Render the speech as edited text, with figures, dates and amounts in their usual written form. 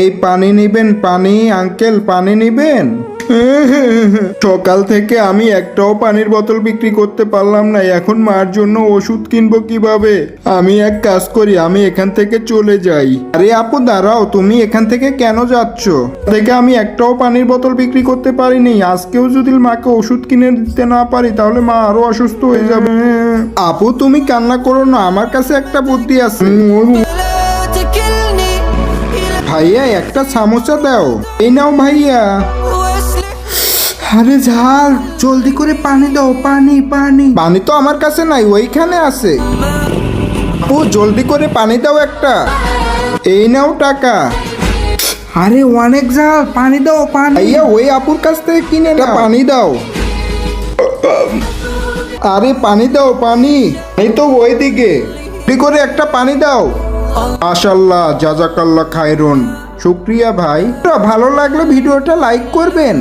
এই পানি নিবেন? পানি আঙ্কেল, পানি নিবেন? সকাল থেকে আমি একটাও পানির বোতল বিক্রি করতে পারলাম না, এখন মার জন্য ওষুধ কিনবো কিভাবে? আমি এক কাজ করি, আমি এখান থেকে চলে যাই। আরে আপু দাঁড়াও, তুমি এখান থেকে কেন যাচ্ছ? দেখে আমি একটাও পানির বোতল বিক্রি করতে পারিনি, আজকেও যদি মাকে ওষুধ কিনে দিতে না পারি তাহলে মা আরো অসুস্থ হয়ে যাবে। আপু তুমি কান্না করো না, আমার কাছে একটা বুদ্ধি আছে। ভাইয়া একটা সামোসা দাও। এই নাও ভাইয়া। আরে ঝাল, জলদি করে পানি দাও, পানি পানি। পানি তো আমার কাছে নাই, ওইখানে আছে। ও জলদি করে পানি দাও একটা। এই নাও টাকা। আরে অনেক ঝাল, পানি দাও পানি। ভাইয়া ওই আপুর কাছ থেকে কিনে না, পানি দাও। আরে পানি দাও পানি। এই তো ওইদিকে, জলদি করে একটা পানি দাও। মাশাআল্লাহ, জাযাকাল্লাহ খায়রুন। শুকরিয়া ভাই। ভালো লাগলে ভিডিওটা লাইক করবেন।